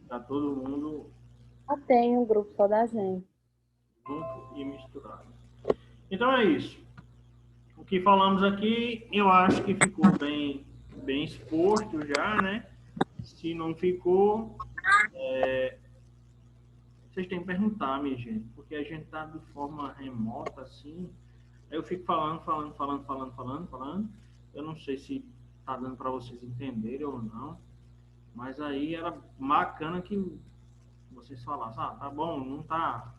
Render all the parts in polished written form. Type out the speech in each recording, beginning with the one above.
Tá todo mundo Já tem um grupo só da gente. junto e misturado. Então é isso. O que falamos aqui, eu acho que ficou bem exposto já, né? Se não ficou, vocês têm que perguntar, minha gente, porque a gente tá de forma remota assim. Aí eu fico falando. Eu não sei se tá dando para vocês entenderem ou não, mas aí era bacana que vocês falassem, ah, tá bom, não tá,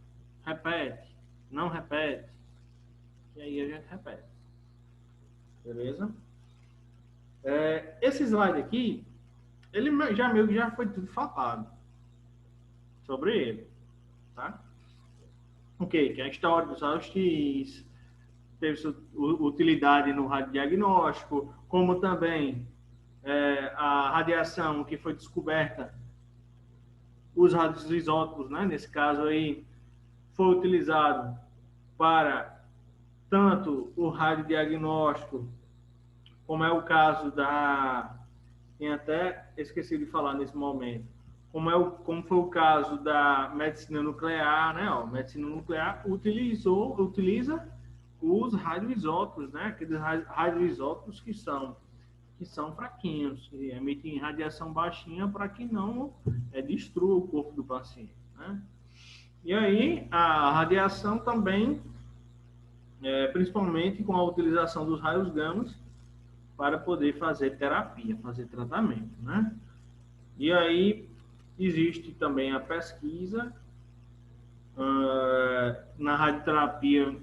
repete, não repete, e aí a gente repete, beleza? Esse slide aqui, ele já meio que já foi tudo falado sobre ele, tá? Ok, que é a história dos raios-x, teve sua utilidade no radiodiagnóstico, como também a radiação que foi descoberta, os radioisótopos, né, nesse caso aí, foi utilizado para tanto o radiodiagnóstico, como é o caso da... Tem até esqueci de falar nesse momento. Como foi o caso da medicina nuclear, né? Ó, medicina nuclear utiliza os radioisótopos, né? Aqueles radioisótopos que são fraquinhos, que emitem radiação baixinha para que não destrua o corpo do paciente, né? E aí a radiação também, principalmente com a utilização dos raios gamas para poder fazer terapia, fazer tratamento, né? E aí existe também a pesquisa na radioterapia.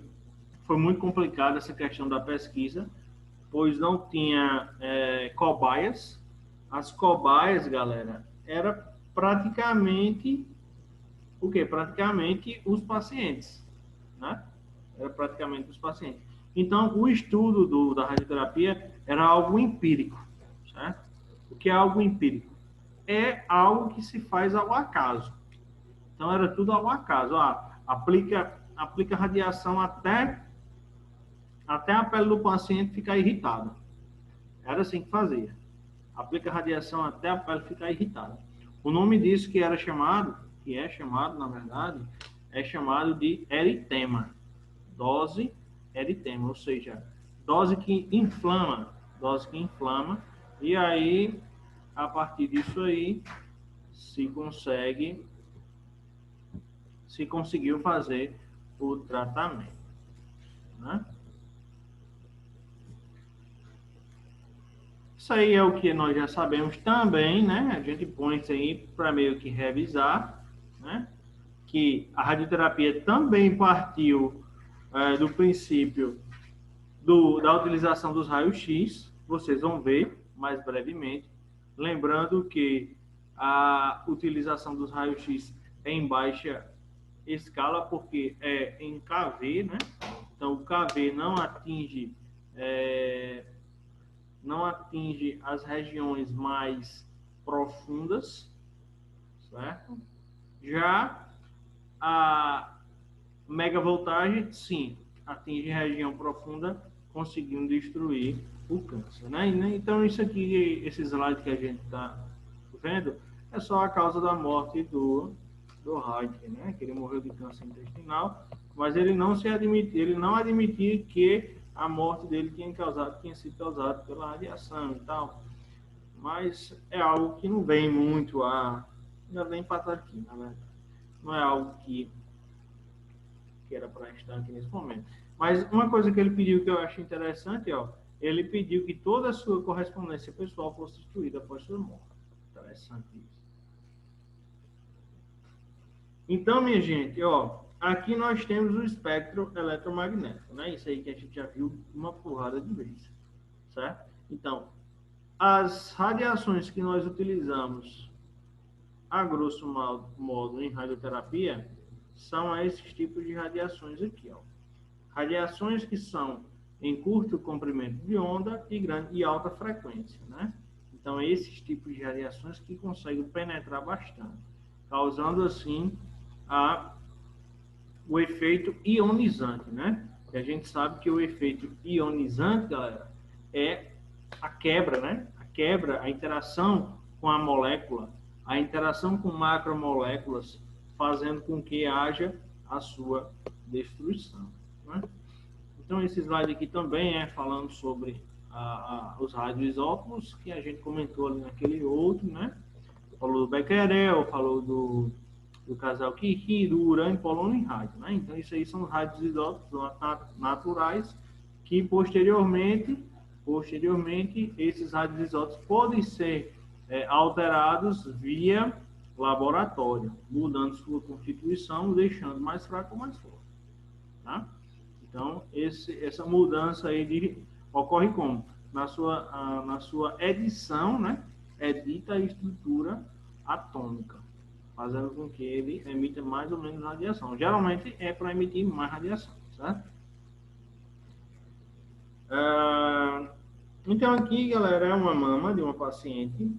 Foi muito complicada essa questão da pesquisa, pois não tinha cobaias. As cobaias, galera, era praticamente o quê? Praticamente os pacientes, né? Era praticamente os pacientes. Então, o estudo da radioterapia era algo empírico, certo? O que é algo empírico? É algo que se faz ao acaso. Então, era tudo ao acaso. Aplica radiação até a pele do paciente ficar irritada. Era assim que fazia. Aplica radiação até a pele ficar irritada. O nome disso que é chamado, na verdade, é chamado de eritema. Dose eritema, ou seja, dose que inflama, e aí, a partir disso aí, se conseguiu fazer o tratamento, né? Isso aí é o que nós já sabemos também, né? A gente põe isso aí para meio que revisar, né? Que a radioterapia também partiu do princípio da utilização dos raios-x, vocês vão ver mais brevemente, lembrando que a utilização dos raios-x é em baixa escala, porque é em KV, né? Então, o KV não atinge as regiões mais profundas, certo? Já a megavoltagem, sim, atinge região profunda, conseguindo destruir o câncer, né? Então, isso aqui, esse slide que a gente está vendo, é só a causa da morte do Heidegger, né? Que ele morreu de câncer intestinal, mas ele não admitia que a morte dele tinha sido causada pela radiação e tal. Mas é algo que não vem muito ainda vem para aqui, na verdade. Não é algo que era para estar aqui nesse momento. Mas uma coisa que ele pediu que eu acho interessante, ó, ele pediu que toda a sua correspondência pessoal fosse destruída após sua morte. Interessante isso. Então, minha gente, ó, aqui nós temos o espectro eletromagnético, né? Isso aí que a gente já viu uma porrada de vezes, certo? Então, as radiações que nós utilizamos, a grosso modo, em radioterapia, são esses tipos de radiações aqui, ó. Radiações que são em curto comprimento de onda e grande e alta frequência, né? Então, esses tipos de radiações que conseguem penetrar bastante, causando assim o efeito ionizante, né? E a gente sabe que o efeito ionizante, galera, é a quebra, né? A quebra, a interação com a molécula a interação com macromoléculas, fazendo com que haja a sua destruição, né? Então, esse slide aqui também é falando sobre os radioisótopos, que a gente comentou ali naquele outro, né? Falou do Becquerel, falou do casal Curie, do urânio, polônio e rádio, né? Então, isso aí são os radioisótopos naturais que, posteriormente, esses radioisótopos podem ser alterados via laboratório, mudando sua constituição, deixando mais fraco ou mais forte, tá? Então, essa mudança aí ocorre como? Na sua edição, né? Edita a estrutura atômica, fazendo com que ele emita mais ou menos radiação. Geralmente é para emitir mais radiação, certo? Então, aqui, galera, é uma mama de uma paciente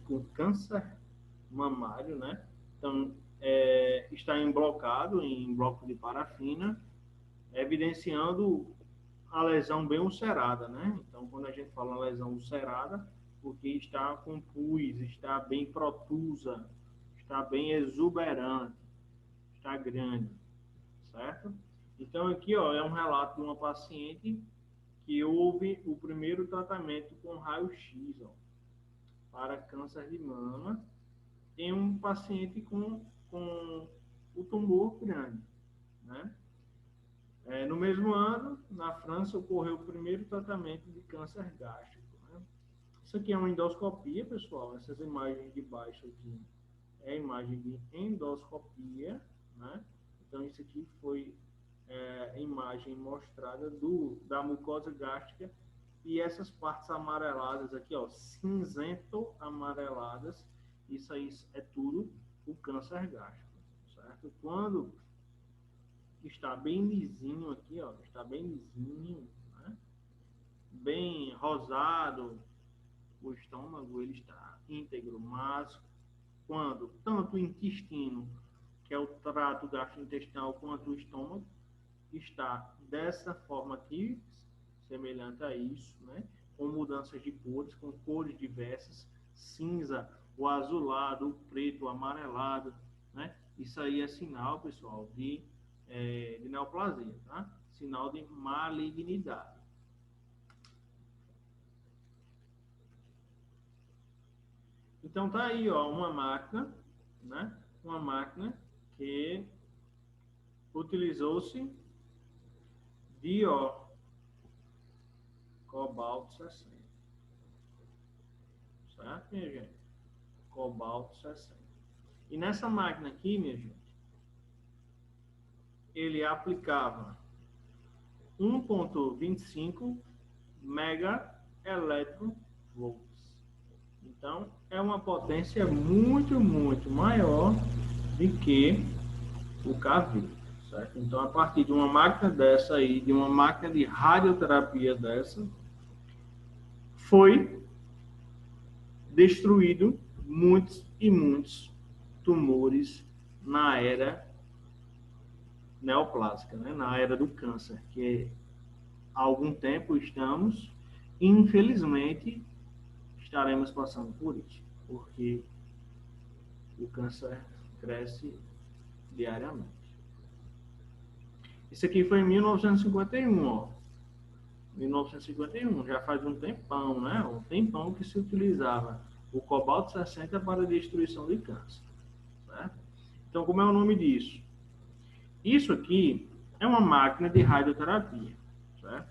com câncer mamário, né? Então, está emblocado em bloco de parafina, evidenciando a lesão bem ulcerada, né? Então, quando a gente fala lesão ulcerada, porque está com pus, está bem protusa, está bem exuberante, está grande, certo? Então, aqui, ó, é um relato de uma paciente que houve o primeiro tratamento com raio-x, ó, para câncer de mama, em um paciente com o tumor grande, né? No mesmo ano, na França, ocorreu o primeiro tratamento de câncer gástrico, né? Isso aqui é uma endoscopia, pessoal. Essas imagens de baixo aqui é a imagem de endoscopia, né? Então, isso aqui foi a imagem mostrada da mucosa gástrica, e essas partes amareladas aqui, ó, cinzento amareladas, isso aí é tudo o câncer gástrico, certo? Quando está bem lisinho aqui, ó, está bem lisinho, né? Bem rosado, o estômago ele está íntegro, mas quando tanto o intestino, que é o trato gastrointestinal, quanto o estômago está dessa forma aqui, semelhante a isso, né? Com mudanças de cores, com cores diversas, cinza, o azulado, o preto, o amarelado, né? Isso aí é sinal, pessoal, de neoplasia, tá? Sinal de malignidade. Então tá aí, ó, uma máquina, né? Uma máquina que utilizou-se de, ó, cobalto 60. Certo, minha gente? Cobalto 60. E nessa máquina aqui, minha gente, ele aplicava 1,25 mega eletronvolts. Então, é uma potência muito, muito maior do que o KV, certo? Então, a partir de uma máquina dessa aí, de uma máquina de radioterapia dessa, foi destruído muitos e muitos tumores na era neoplásica, né? Na era do câncer, que há algum tempo estamos, infelizmente, estaremos passando por isso, porque o câncer cresce diariamente. Isso aqui foi em 1951, ó. 1951, já faz um tempão, né? Um tempão que se utilizava o cobalto 60 para a destruição de câncer, né? Então, como é o nome disso? Isso aqui é uma máquina de radioterapia, certo?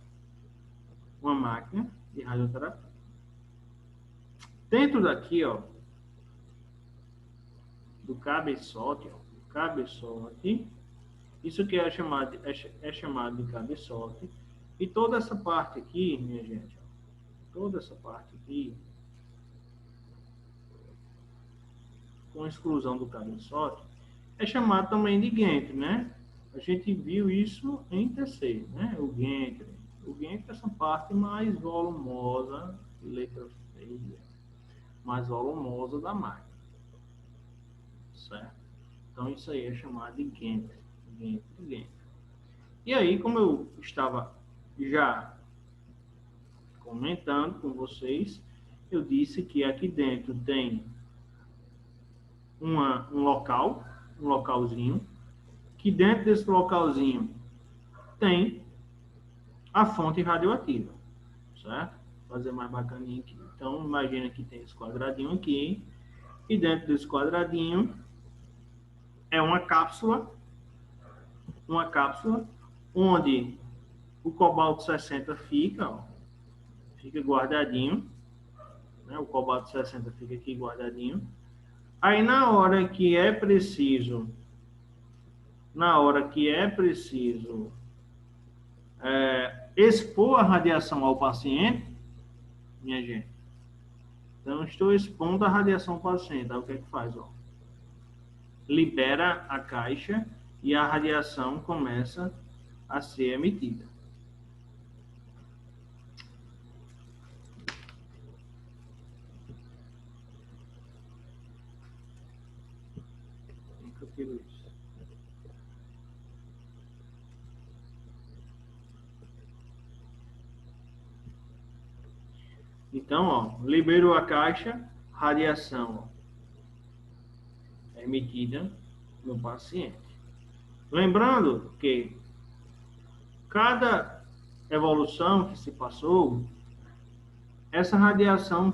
Uma máquina de radioterapia. Dentro daqui, ó, do cabeçote, ó, cabeçote, isso aqui é chamado de cabeçote. E toda essa parte aqui, minha gente, ó, toda essa parte aqui, com exclusão do cabeçote, é chamado também de gantry, né? A gente viu isso em terceiro, né? O gantry. O gantry é essa parte mais volumosa, letra feia, mais volumosa da máquina, certo? Então isso aí é chamado de gantry. Gantry. E aí, como eu estava já comentando com vocês, eu disse que aqui dentro tem um localzinho, que dentro desse localzinho tem a fonte radioativa, certo? Vou fazer mais bacaninho aqui. Então, imagina que tem esse quadradinho aqui, e dentro desse quadradinho é uma cápsula onde o cobalto 60 fica, ó, fica guardadinho, né? O cobalto 60 fica aqui guardadinho. Aí na hora que é preciso expor a radiação ao paciente, minha gente, então estou expondo a radiação ao paciente, aí o que é que faz? Ó? Libera a caixa e a radiação começa a ser emitida. Como que eu tiro isso? Então, ó, liberou a caixa, radiação ó, emitida no paciente. Lembrando que cada evolução que se passou, essa radiação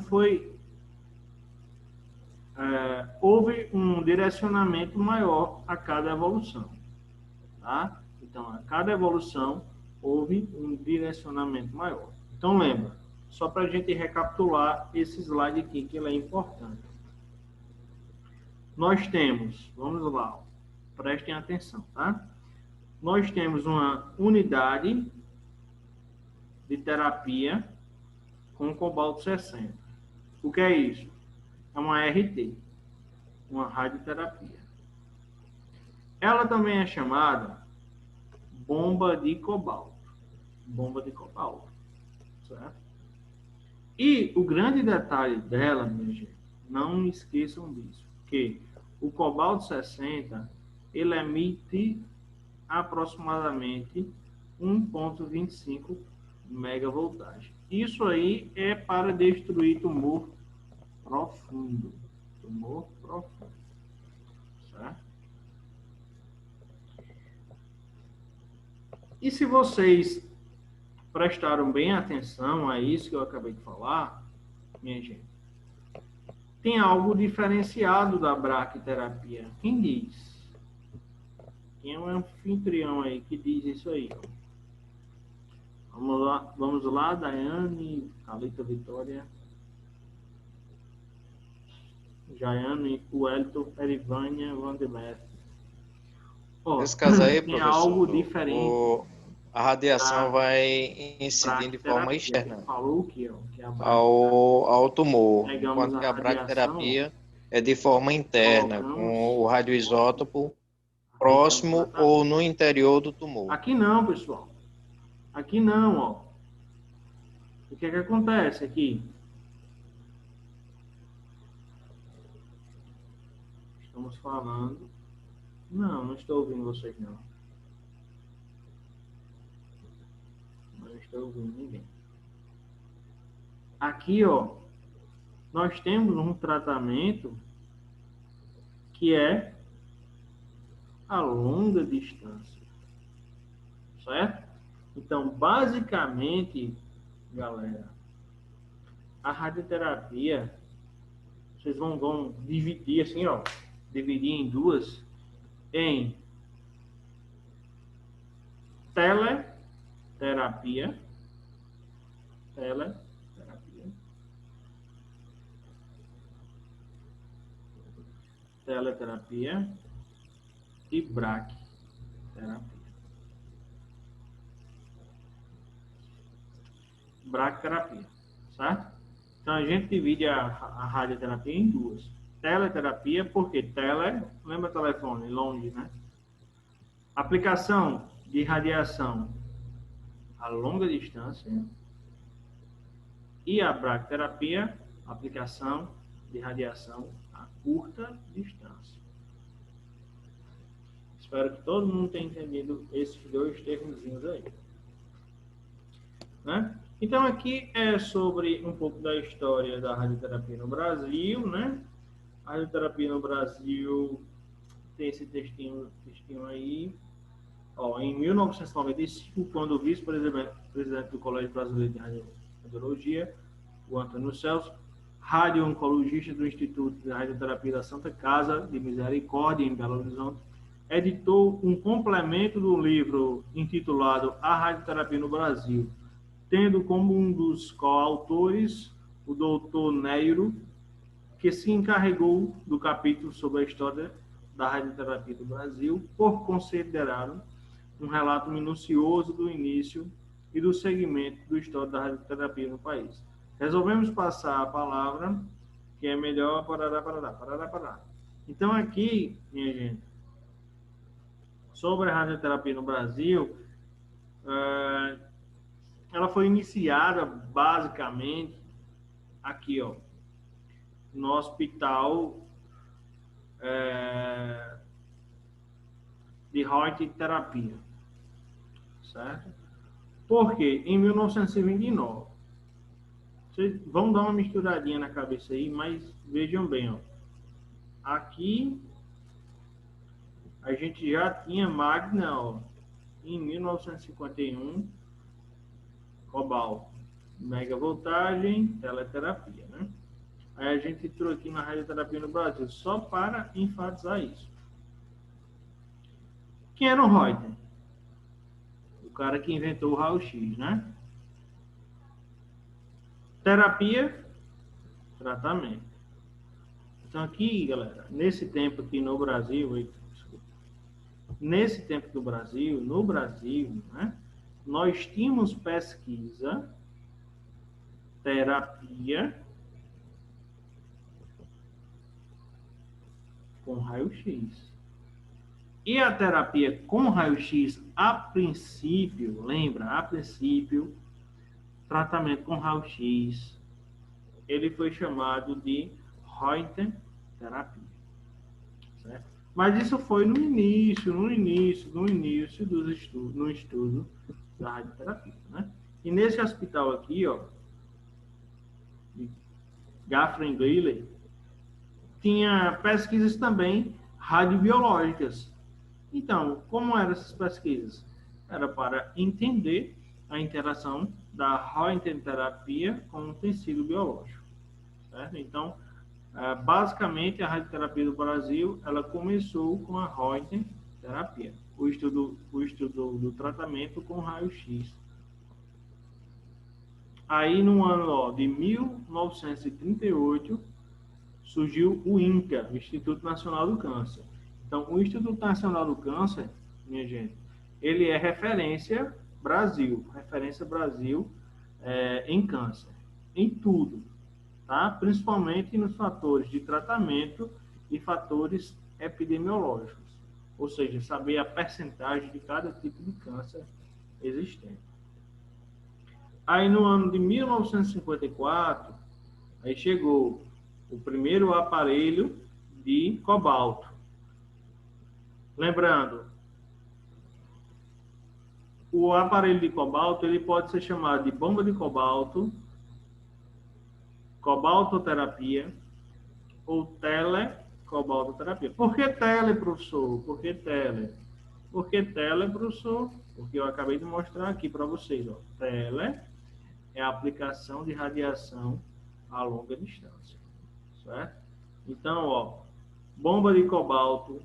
houve um direcionamento maior a cada evolução, tá? Então, a cada evolução houve um direcionamento maior. Então, lembra, só para a gente recapitular esse slide aqui, que ele é importante. Nós temos, vamos lá, prestem atenção, tá? Nós temos uma unidade de terapia com cobalto 60. O que é isso? É uma RT, uma radioterapia. Ela também é chamada bomba de cobalto. Bomba de cobalto, certo? E o grande detalhe dela, minha gente, não esqueçam disso, que o cobalto 60, ele emite aproximadamente 1,25 megavoltagem. Isso aí é para destruir tumor profundo. Tumor profundo. Certo? E se vocês prestaram bem atenção a isso que eu acabei de falar, minha gente, tem algo diferenciado da braquiterapia. Quem diz? Quem é um anfitrião aí que diz isso aí? Vamos lá, Daiane, Calita Vitória, Jaiane, Wellington, Erivânia, Vanderlei. Nesse caso aí, tem professor, algo diferente. A radiação vai incidir de forma externa falou o quê? ao tumor, Pegamos enquanto que a a braquiterapia é de forma interna, com o radioisótopo próximo ou no interior do tumor. Aqui não, pessoal. Aqui não, ó. O que é que acontece aqui? Estamos falando... Não, não estou ouvindo vocês, não. Não estou ouvindo ninguém. Aqui, ó, nós temos um tratamento que é a longa distância. Certo? Então, basicamente, galera, a radioterapia, vocês vão dividir assim, ó, dividir em duas, em teleterapia e braquiterapia. Braquiterapia, certo? Então a gente divide a radioterapia em duas. Teleterapia, porque tele, lembra telefone, longe, né? Aplicação de radiação a longa distância. E a braquiterapia, aplicação de radiação a curta distância. Espero que todo mundo tenha entendido esses dois termozinhos aí. Né? Então, aqui é sobre um pouco da história da radioterapia no Brasil, né? A radioterapia no Brasil tem esse textinho aí. Ó, em 1995, quando o vice-presidente do Colégio Brasileiro de Radiologia, o Antônio Celso, radio-oncologista do Instituto de Radioterapia da Santa Casa de Misericórdia, em Belo Horizonte, editou um complemento do livro intitulado A Radioterapia no Brasil, tendo como um dos coautores o doutor Neiro, que se encarregou do capítulo sobre a história da radioterapia do Brasil, por considerá-lo um relato minucioso do início e do segmento do histórico da radioterapia no país. Resolvemos passar a palavra, que é melhor parará. Então, aqui, minha gente, sobre a radioterapia no Brasil, ela foi iniciada, basicamente, aqui, ó, no Hospital de radioterapia, certo? Porque em 1929, vocês vão dar uma misturadinha na cabeça aí, mas vejam bem, ó, aqui a gente já tinha Magna, ó, em 1951, cobalto, megavoltagem, teleterapia, né? Aí a gente entrou aqui na radioterapia no Brasil, só para enfatizar isso. Quem era o Reuter? O cara que inventou o raio-x, né? Terapia, tratamento. Então aqui, galera, nesse tempo aqui no Brasil, nesse tempo do Brasil, no Brasil, né? Nós tínhamos pesquisa, terapia com raio-x. E a terapia com raio-x, a princípio, lembra, a princípio, tratamento com raio-x, ele foi chamado de Röntgenterapia, certo? Mas isso foi no início dos estudos, no estudo da radioterapia, né? E nesse hospital aqui, ó, de Gaffney Gliley, tinha pesquisas também radiobiológicas. Então, como eram essas pesquisas? Era para entender a interação da Röntgenterapia com o tecido biológico, certo? Então, basicamente, a radioterapia do Brasil, ela começou com a Röntgenterapia, o estudo do tratamento com raio-x. Aí, no ano de 1938, surgiu o INCA, o Instituto Nacional do Câncer. Então, o Instituto Nacional do Câncer, minha gente, ele é referência Brasil em câncer, em tudo, tá? Principalmente nos fatores de tratamento e fatores epidemiológicos, ou seja, saber a percentagem de cada tipo de câncer existente. Aí, no ano de 1954, aí chegou o primeiro aparelho de cobalto. Lembrando, o aparelho de cobalto, ele pode ser chamado de bomba de cobalto, cobaltoterapia ou telecobaltoterapia. Por que tele, professor? Por que tele? Porque tele, professor, porque eu acabei de mostrar aqui para vocês, ó. Tele é a aplicação de radiação a longa distância, certo? Então, ó, bomba de cobalto,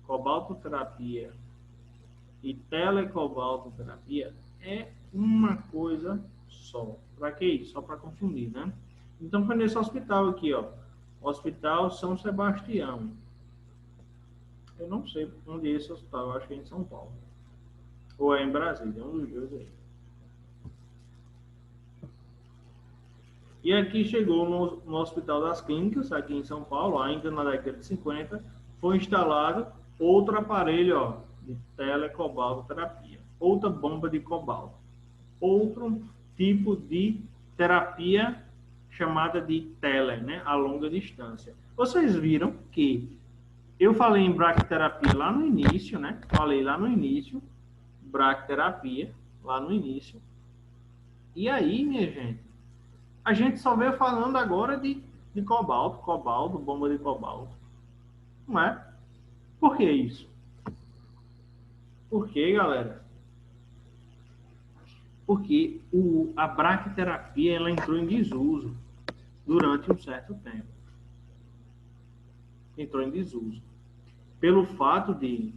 cobaltoterapia e telecobaltoterapia é uma coisa só. Para que isso? Só para confundir, né? Então, foi nesse hospital aqui, ó, Hospital São Sebastião. Eu não sei onde é esse hospital, eu acho que é em São Paulo. Ou é em Brasília, um dos dois aí. E aqui chegou no Hospital das Clínicas, aqui em São Paulo, ainda na década de 50, foi instalado outro aparelho, ó, de telecobaltoterapia, outra bomba de cobalto, outro tipo de terapia chamada de tele, né, a longa distância. Vocês viram que eu falei em bracterapia lá no início, né? Falei lá no início, bracterapia, lá no início. E aí, minha gente, a gente só veio falando agora de de cobalto, bomba de cobalto. Não é? Por que isso? Por quê, galera? Porque a braquiterapia ela entrou em desuso durante um certo tempo. Entrou em desuso. Pelo fato de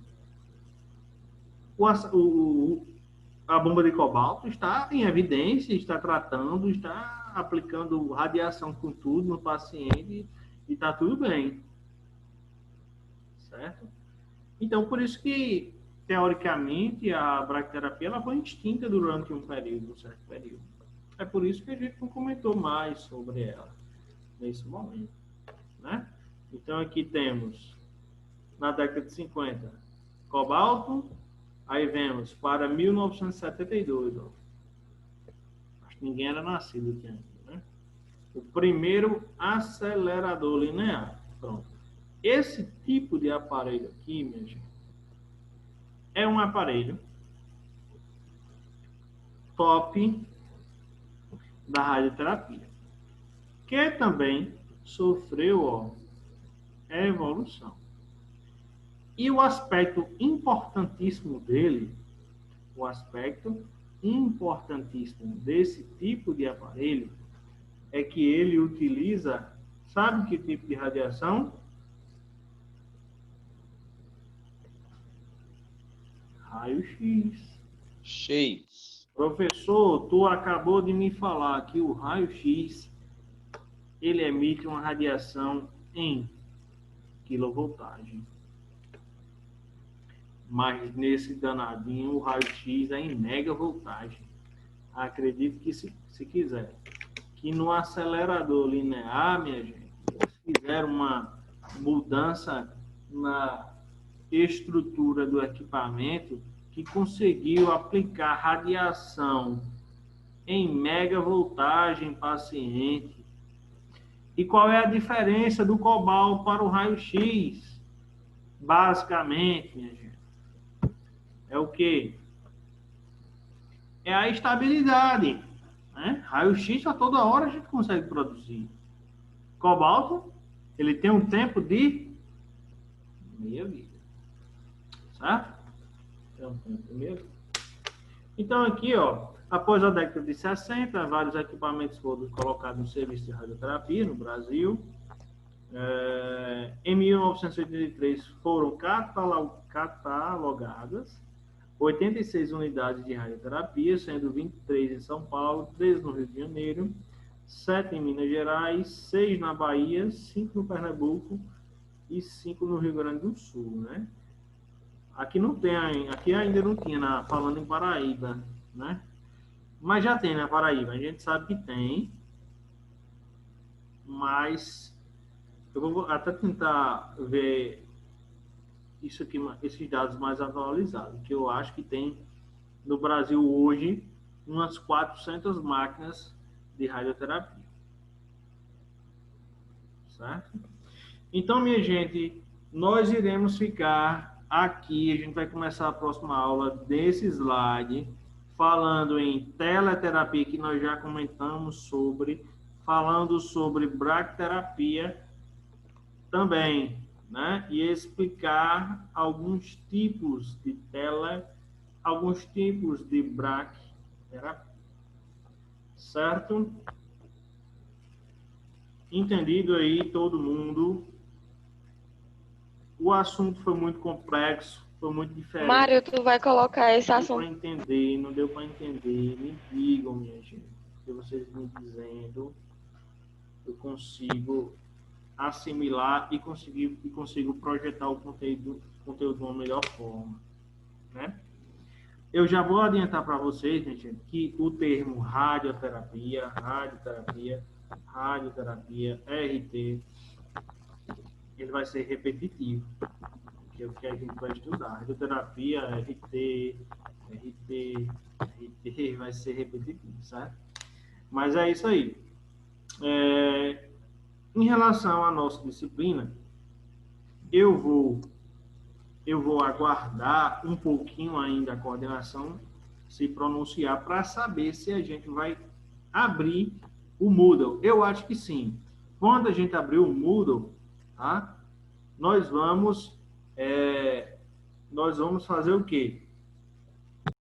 a bomba de cobalto está em evidência, está tratando, está aplicando radiação com tudo no paciente e está tudo bem. Certo? Então, por isso que, teoricamente, a braquiterapia ela foi extinta durante um certo período. É por isso que a gente não comentou mais sobre ela nesse momento. Né? Então, aqui temos, na década de 50, cobalto. Aí vemos para 1972. Ó. Acho que ninguém era nascido aqui ainda. Né? O primeiro acelerador linear. Pronto. Esse tipo de aparelho aqui, minha gente, é um aparelho top da radioterapia, que também sofreu evolução. E o aspecto importantíssimo dele, desse tipo de aparelho, é que ele utiliza, sabe que tipo de radiação? Raio-X. X. Professor, tu acabou de me falar que o raio-X ele emite uma radiação em quilovoltagem. Mas nesse danadinho o raio-X é em megavoltagem. Acredito que se quiser. Que no acelerador linear, minha gente, eles fizeram uma mudança na estrutura do equipamento que conseguiu aplicar radiação em megavoltagem paciente. E qual é a diferença do cobalto para o raio-X? Basicamente, minha gente, é o quê? É a estabilidade. Né? Raio-X a toda hora a gente consegue produzir. Cobalto, ele tem um tempo de meia vida. Certo? Tem um tempo de meia vida. Então aqui, após a década de 60, vários equipamentos foram colocados no serviço de radioterapia no Brasil. Em 1983 foram catalogadas 86 unidades de radioterapia, sendo 23 em São Paulo, 13 no Rio de Janeiro, 7 em Minas Gerais, 6 na Bahia, 5 no Pernambuco e 5 no Rio Grande do Sul, né? Aqui não tem, aqui ainda não tinha, falando em Paraíba, né? Mas já tem na Paraíba, a gente sabe que tem, mas eu vou até tentar ver isso aqui, esses dados mais atualizados, que eu acho que tem no Brasil hoje umas 400 máquinas de radioterapia. Certo? Então, minha gente, nós iremos ficar aqui, a gente vai começar a próxima aula desse slide, falando em teleterapia, que nós já comentamos sobre, falando sobre braquiterapia também, né? E explicar alguns tipos de alguns tipos de braquiterapia. Certo? Entendido aí todo mundo? O assunto foi muito complexo, foi muito diferente. Mário, tu vai colocar esse assunto. Não deu para entender. Me digam, minha gente. Se vocês me dizendo, eu consigo assimilar e consigo projetar o conteúdo de uma melhor forma, né? Eu já vou adiantar para vocês, minha gente, que o termo radioterapia, RT, ele vai ser repetitivo, que é o que a gente vai estudar. Radioterapia, RT, vai ser repetitivo, certo? Mas é isso aí. Em relação à nossa disciplina, eu vou aguardar um pouquinho ainda a coordenação se pronunciar para saber se a gente vai abrir o Moodle. Eu acho que sim. quando a gente abrir o Moodle, tá? Nós vamos fazer o quê?